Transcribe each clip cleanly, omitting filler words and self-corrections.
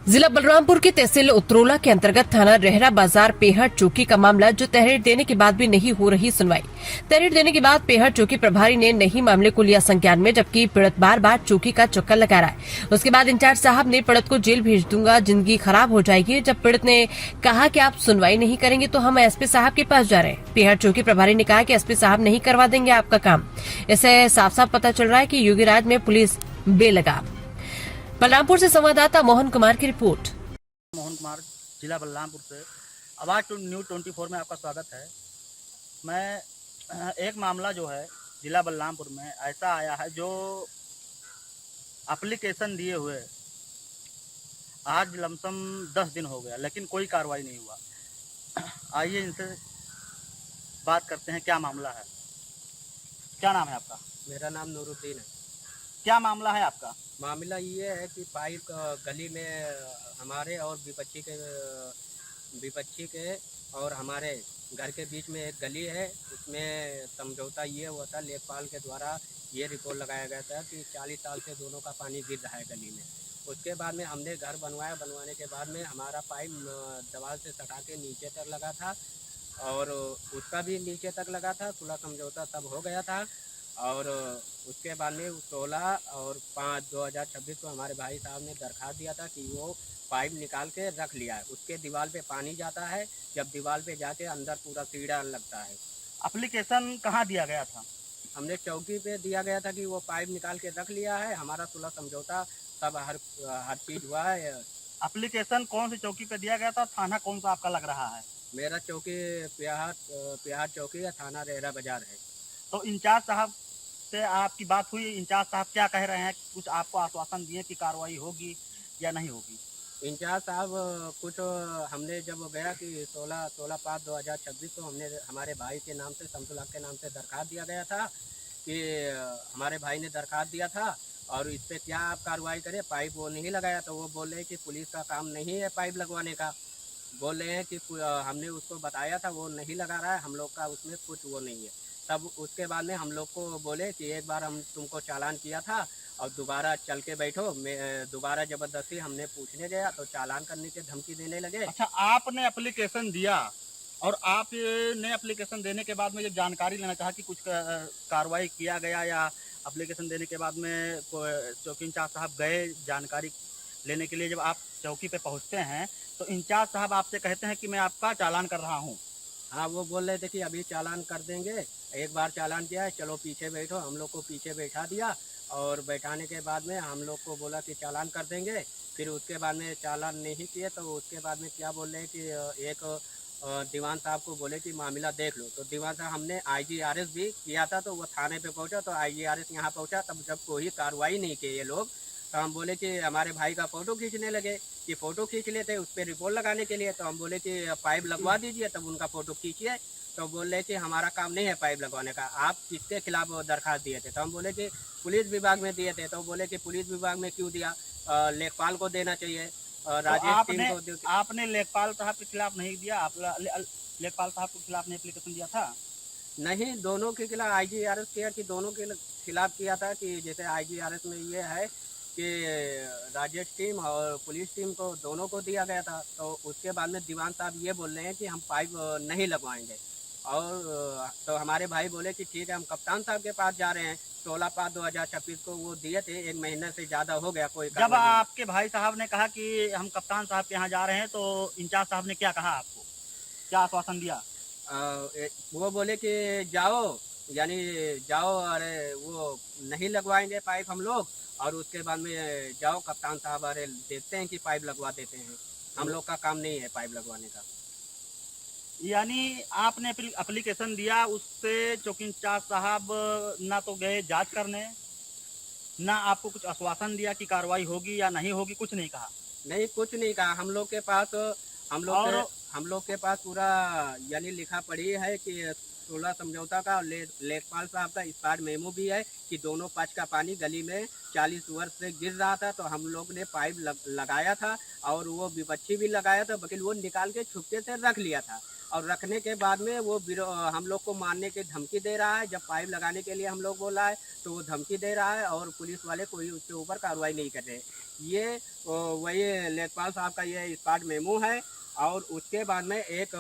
जिला बलरामपुर की तहसील उत्तरोला के अंतर्गत थाना रेहरा बाजार पेहड़ चौकी का मामला, जो तहरीर देने के बाद भी नहीं हो रही सुनवाई। तहरीर देने के बाद पेहड़ चौकी प्रभारी ने नहीं मामले को लिया संज्ञान में, जबकि पीड़ित बार बार चौकी का चक्कर लगा रहा है। उसके बाद इंचार्ज साहब ने पीड़ित को जेल भेज दूंगा, जिंदगी खराब हो जाएगी। जब पीड़ित ने कहा कि आप सुनवाई नहीं करेंगे तो हम एसपी साहब के पास जा रहे हैं। पेहड़ चौकी प्रभारी ने कहा कि एसपी साहब नहीं करवा देंगे आपका काम। इससे साफ साफ पता चल रहा है कि योगीराज में पुलिस बेलगाम। बलरामपुर से संवाददाता मोहन कुमार की रिपोर्ट। मोहन कुमार, जिला बलरामपुर से। आवाज़ न्यूज़ 24 में आपका स्वागत है। मैं एक मामला जो है जिला बलरामपुर में ऐसा आया है, जो एप्लीकेशन दिए हुए आज लमसम 10 दिन हो गया, लेकिन कोई कार्रवाई नहीं हुआ। आइए इनसे बात करते हैं, क्या मामला है। क्या नाम है आपका? मेरा नाम नूरुद्दीन है। क्या मामला है आपका? मामला ये है कि पाइप गली में हमारे और विपक्षी के और हमारे घर के बीच में एक गली है। उसमें समझौता ये हुआ था, लेखपाल के द्वारा ये रिपोर्ट लगाया गया था कि 40 साल से दोनों का पानी गिर रहा है गली में। उसके बाद में हमने घर बनवाया। बनवाने के बाद में हमारा पाइप दीवार से सटा के नीचे तक लगा था और उसका भी नीचे तक लगा था। सुलह समझौता सब हो गया था और उसके बाद में 16 और 5/2026 को हमारे भाई साहब ने दरखास्त दिया था कि वो पाइप निकाल के रख लिया है। उसके दीवार पे पानी जाता है, जब दीवार पे जाके अंदर पूरा सीढ़ा लगता है। एप्लीकेशन कहाँ दिया गया था? हमने चौकी पे दिया गया था कि वो पाइप निकाल के रख लिया है। हमारा सुलह समझौता सब हर चीज़ हुआ है। एप्लीकेशन कौन सी चौकी पे दिया गया था? थाना कौन सा आपका लग रहा है? मेरा चौकी पिहाड़ चौकी है, थाना रेहरा बाजार है। तो इंचार्ज साहब से आपकी बात हुई? इंचार्ज साहब क्या कह रहे हैं? कुछ आपको आश्वासन दिए कि कार्रवाई होगी या नहीं होगी? इंचार्ज साहब कुछ हमने जब गया कि 16/5/2026 को हमने हमारे भाई के नाम से, शमसुल हक के नाम से दरखास्त दिया गया था कि हमारे भाई ने दरखास्त दिया था और इस पर क्या आप कार्रवाई करें। पाइप वो नहीं लगाया, तो वो बोल रहे हैं कि पुलिस का काम नहीं है पाइप लगवाने का। बोल रहे हैं कि हमने उसको बताया था, वो नहीं लगा रहा है, हम लोग का उसमें कुछ वो नहीं है। तब उसके बाद में हम लोग को बोले कि एक बार हम तुमको चालान किया था और दोबारा चल के बैठो। दोबारा ज़बरदस्ती हमने पूछने गया तो चालान करने की धमकी देने लगे। अच्छा, आपने एप्लीकेशन दिया और आपने एप्लीकेशन देने के बाद में जब जानकारी लेना चाहा कि कुछ कार्रवाई किया गया, या एप्लीकेशन देने के बाद में चौकी इंचार्ज साहब गए जानकारी लेने के लिए, जब आप चौकी पे पहुंचते हैं तो इंचार्ज साहब आपसे कहते हैं कि मैं आपका चालान कर रहा हूं। हाँ, वो बोल रहे थे कि अभी चालान कर देंगे। एक बार चालान किया है, चलो पीछे बैठो। हम लोग को पीछे बैठा दिया और बैठाने के बाद में हम लोग को बोला कि चालान कर देंगे। फिर उसके बाद में चालान नहीं किए, तो उसके बाद में क्या बोल रहे हैं कि एक दीवान साहब को बोले कि मामला देख लो। तो दीवान साहब, हमने IGRS भी किया था, तो वो थाने पे पहुंचा, तो IGRS यहाँ पहुंचा, तब जब कोई कार्रवाई नहीं की ये लोग, तो हम बोले कि हमारे भाई का फ़ोटो खींचने लगे कि फ़ोटो खींच लेते उस पर रिपोर्ट लगाने के लिए। तो हम बोले कि पाइप लगवा दीजिए, तब उनका फ़ोटो खींचिए। तो बोल रहे कि हमारा काम नहीं है पाइप लगवाने का, आप किसके खिलाफ दरखास्त दिए थे? तो हम बोले कि पुलिस विभाग में दिए थे। तो बोले कि पुलिस विभाग में क्यों दिया, लेखपाल को देना चाहिए, राजेश टीम को। आपने लेखपाल साहब के खिलाफ नहीं दिया? आप लेखपाल साहब के खिलाफ ने एप्लीकेशन दिया था? नहीं, दोनों के खिलाफ IGRS किया कि दोनों के खिलाफ किया था। कि जैसे IGRS में ये है कि राजेश टीम और पुलिस टीम को दोनों को दिया गया था। तो उसके बाद में दीवान साहब ये बोल रहे हैं कि हम पाइप नहीं लगवाएंगे। और तो हमारे भाई बोले कि ठीक है, हम कप्तान साहब के पास जा रहे हैं। 16/5/2026 को वो दिए थे, 1 महीने से ज़्यादा हो गया। कोई जब आपके भाई साहब ने कहा कि हम कप्तान साहब के यहाँ जा रहे हैं, तो इंचार्ज साहब ने क्या कहा आपको? क्या आश्वासन दिया? वो बोले कि जाओ, यानी जाओ, अरे वो नहीं लगवाएंगे पाइप हम लोग। और उसके बाद में जाओ कप्तान साहब, अरे देखते हैं कि पाइप लगवा देते हैं, हम लोग का काम नहीं है पाइप लगवाने का। यानी आपने एप्लीकेशन दिया, उससे चौकी इंचार्ज साहब ना तो गए जांच करने, ना आपको कुछ आश्वासन दिया कि कार्रवाई होगी या नहीं होगी? कुछ नहीं कहा? नहीं, कुछ नहीं कहा। हम लोग के पास पूरा यानी लिखा पढ़ी है कि 16 समझौता का लेखपाल साहब का इस्पात मेमो भी है कि दोनों पक्ष का पानी गली में 40 वर्ष से गिर रहा था। तो हम लोग ने पाइप लगाया था और वो विपक्षी भी लगाया था, लेकिन वो निकाल के छुपके से रख लिया था। और रखने के बाद में वो हम लोग को मारने की धमकी दे रहा है। जब पाइप लगाने के लिए हम लोग बोला है तो वो धमकी दे रहा है और पुलिस वाले कोई उसके ऊपर कार्रवाई नहीं कर रहे। ये वही लेखपाल साहब का ये स्पॉट मेमो है। और उसके बाद में एक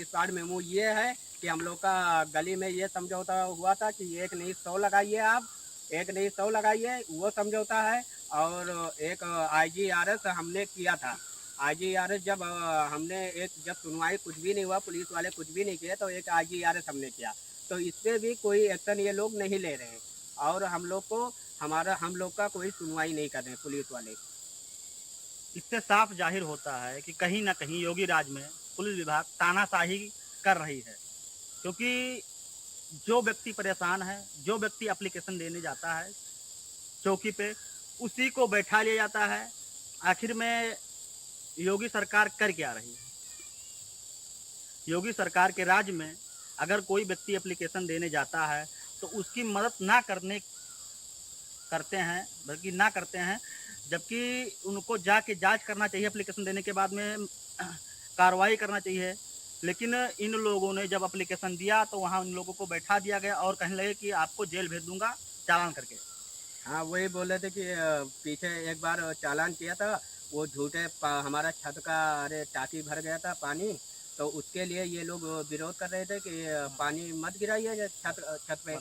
स्पॉट मेमो ये है कि हम लोग का गली में ये समझौता हुआ था कि एक नहीं 100 लगाइए, आप एक नहीं 100 लगाइए, वो समझौता है। और एक IGRS हमने किया था। IGRS जब हमने जब सुनवाई कुछ भी नहीं हुआ, पुलिस वाले कुछ भी नहीं किए, तो एक IGRS हमने किया। तो इस पे भी कोई एक्शन ये लोग नहीं ले रहे हैं और हम लोग का कोई सुनवाई नहीं कर रहे हैं पुलिस वाले। इससे साफ जाहिर होता है कि कहीं ना कहीं योगी राज में पुलिस विभाग तानाशाही कर रही है, क्योंकि जो व्यक्ति परेशान है, जो व्यक्ति एप्लीकेशन देने जाता है चौकी पे, उसी को बैठा लिया जाता है। आखिर में योगी सरकार कर क्या रही है? योगी सरकार के राज में अगर कोई व्यक्ति एप्लीकेशन देने जाता है तो उसकी मदद करते हैं, बल्कि ना करते हैं, जबकि उनको जाके जांच करना चाहिए, एप्लीकेशन देने के बाद में कार्रवाई करना चाहिए। लेकिन इन लोगों ने जब एप्लीकेशन दिया तो वहाँ उन लोगों को बैठा दिया गया और कहने लगे कि आपको जेल भेज दूंगा चालान करके। हाँ, वही बोल रहे थे कि पीछे एक बार चालान किया था, वो हमारा छत का टाकी भर गया था पानी, तो उसके लिए ये लोग विरोध कर रहे थे कि पानी मत गिराइए छत पे।